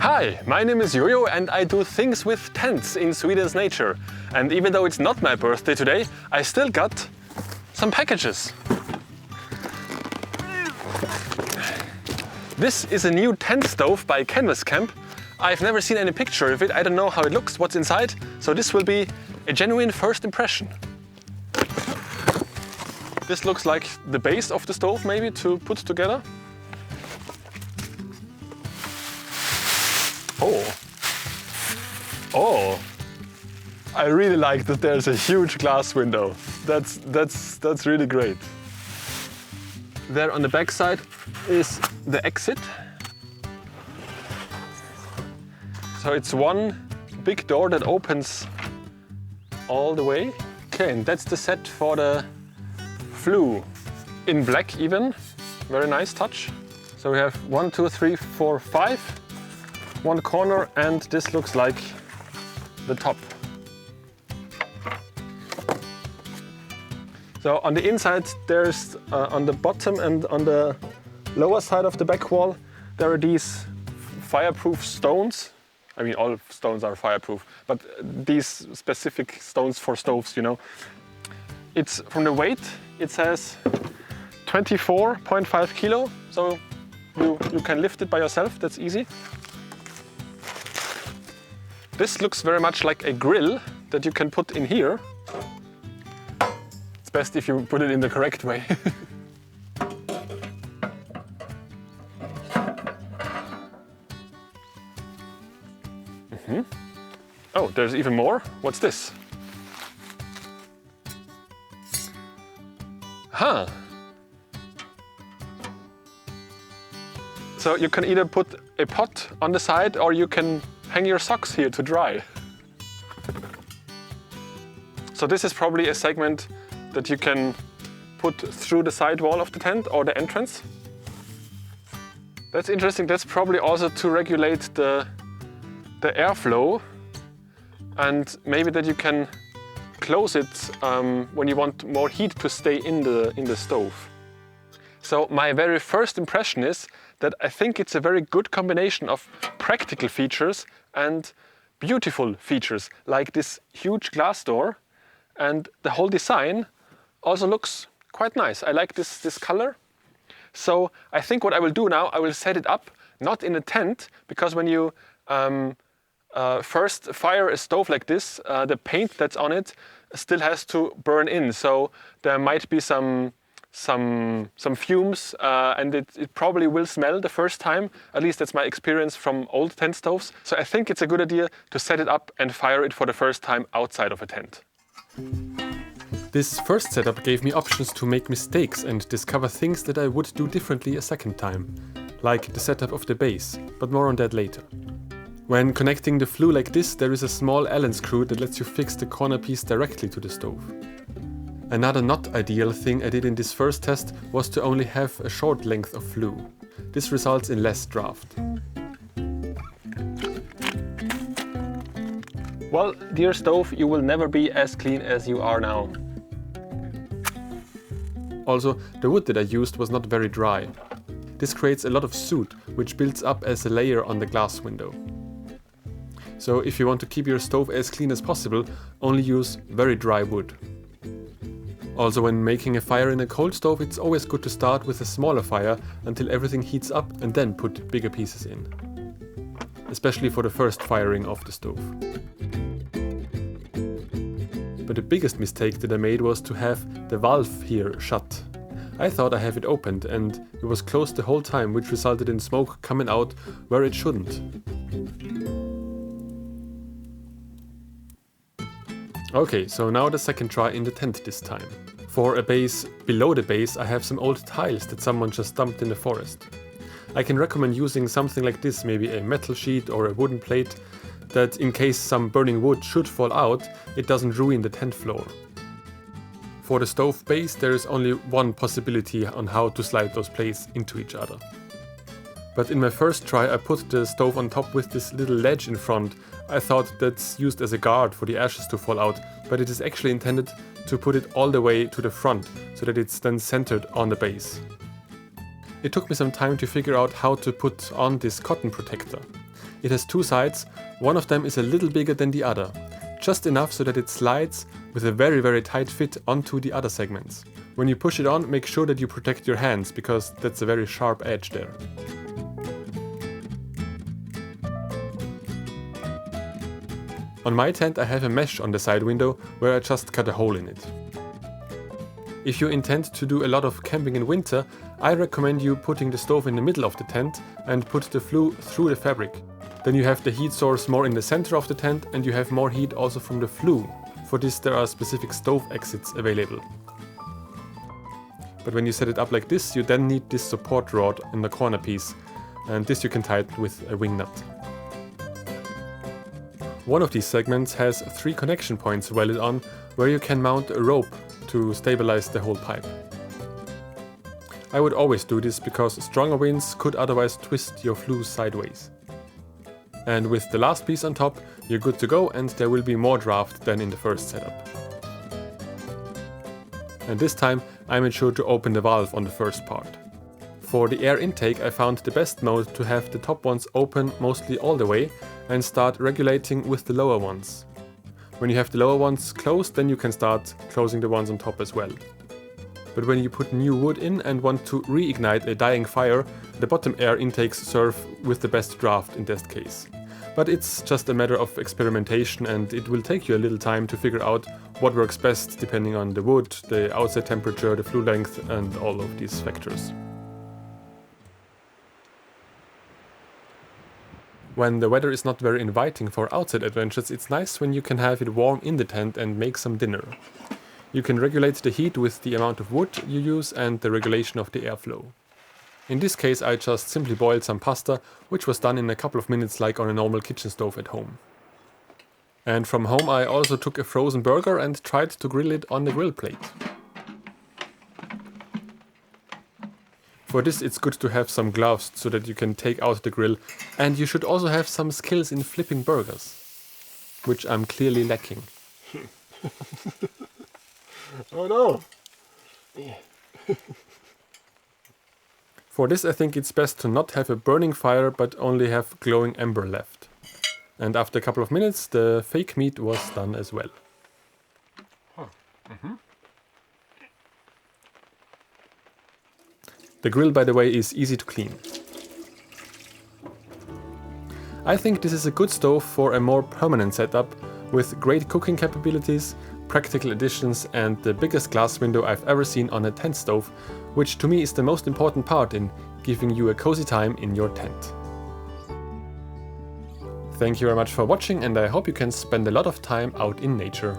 Hi, my name is Jojo and I do things with tents in Sweden's nature. And even though it's not my birthday today, I still got some packages. This is a new tent stove by CanvasCamp. I've never seen any picture of it, I don't know how it looks, what's inside, so this will be a genuine first impression. This looks like the base of the stove maybe to put together. Oh, I really like that there's a huge glass window. That's really great. There on the back side is the exit. So it's one big door that opens all the way. Okay, and that's the set for the flue. In black even, very nice touch. So we have 1, 2, 3, 4, 5. One corner, and this looks like the top. So on the inside there's on the bottom and on the lower side of the back wall there are these fireproof stones. I mean, all stones are fireproof, but these specific stones for stoves, you know. It's from the weight, it says 24.5 kilo, so you can lift it by yourself, that's easy. This looks very much like a grill that you can put in here. It's best if you put it in the correct way. Oh, there's even more. What's this? Huh. So you can either put a pot on the side or you can hang your socks here to dry. So this is probably a segment that you can put through the side wall of the tent or the entrance. That's interesting. That's probably also to regulate the airflow, and maybe that you can close it when you want more heat to stay in the stove. So my very first impression is that I think it's a very good combination of practical features and beautiful features, like this huge glass door, and the whole design also looks quite nice. I like this color. So I think what I will do now, I will set it up not in a tent, because when you first fire a stove like this, the paint that's on it still has to burn in. So there might be some fumes, and it probably will smell the first time. At least that's my experience from old tent stoves. So I think it's a good idea to set it up and fire it for the first time outside of a tent. This first setup gave me options to make mistakes and discover things that I would do differently a second time, like the setup of the base, but more on that later. When connecting the flue like this, there is a small Allen screw that lets you fix the corner piece directly to the stove. Another not ideal thing I did in this first test was to only have a short length of flue. This results in less draft. Well, dear stove, you will never be as clean as you are now. Also, the wood that I used was not very dry. This creates a lot of soot, which builds up as a layer on the glass window. So if you want to keep your stove as clean as possible, only use very dry wood. Also, when making a fire in a cold stove, it's always good to start with a smaller fire until everything heats up and then put bigger pieces in. Especially for the first firing of the stove. But the biggest mistake that I made was to have the valve here shut. I thought I have it opened and it was closed the whole time, which resulted in smoke coming out where it shouldn't. Okay, so now the second try in the tent this time. For a base below the base, I have some old tiles that someone just dumped in the forest. I can recommend using something like this, maybe a metal sheet or a wooden plate, that in case some burning wood should fall out, it doesn't ruin the tent floor. For the stove base, there is only one possibility on how to slide those plates into each other. But in my first try, I put the stove on top with this little ledge in front. I thought that's used as a guard for the ashes to fall out, but it is actually intended to put it all the way to the front, so that it's then centered on the base. It took me some time to figure out how to put on this cotton protector. It has two sides, one of them is a little bigger than the other, just enough so that it slides with a very tight fit onto the other segments. When you push it on, make sure that you protect your hands, because that's a very sharp edge there. On my tent I have a mesh on the side window where I just cut a hole in it. If you intend to do a lot of camping in winter, I recommend you putting the stove in the middle of the tent and put the flue through the fabric. Then you have the heat source more in the center of the tent and you have more heat also from the flue. For this there are specific stove exits available. But when you set it up like this, you then need this support rod in the corner piece, and this you can tighten with a wing nut. One of these segments has 3 connection points welded on where you can mount a rope to stabilize the whole pipe. I would always do this because stronger winds could otherwise twist your flue sideways. And with the last piece on top, you're good to go and there will be more draft than in the first setup. And this time I made sure to open the valve on the first part. For the air intake I found the best mode to have the top ones open mostly all the way and start regulating with the lower ones. When you have the lower ones closed, then you can start closing the ones on top as well. But when you put new wood in and want to reignite a dying fire, the bottom air intakes serve with the best draft in that case. But it's just a matter of experimentation and it will take you a little time to figure out what works best depending on the wood, the outside temperature, the flue length and all of these factors. When the weather is not very inviting for outside adventures, it's nice when you can have it warm in the tent and make some dinner. You can regulate the heat with the amount of wood you use and the regulation of the airflow. In this case I just simply boiled some pasta, which was done in a couple of minutes like on a normal kitchen stove at home. And from home I also took a frozen burger and tried to grill it on the grill plate. For this it's good to have some gloves so that you can take out the grill, and you should also have some skills in flipping burgers, which I'm clearly lacking. Oh no! For this I think it's best to not have a burning fire but only have glowing ember left. And after a couple of minutes the fake meat was done as well. The grill, by the way, is easy to clean. I think this is a good stove for a more permanent setup with great cooking capabilities, practical additions and the biggest glass window I've ever seen on a tent stove, which to me is the most important part in giving you a cozy time in your tent. Thank you very much for watching and I hope you can spend a lot of time out in nature.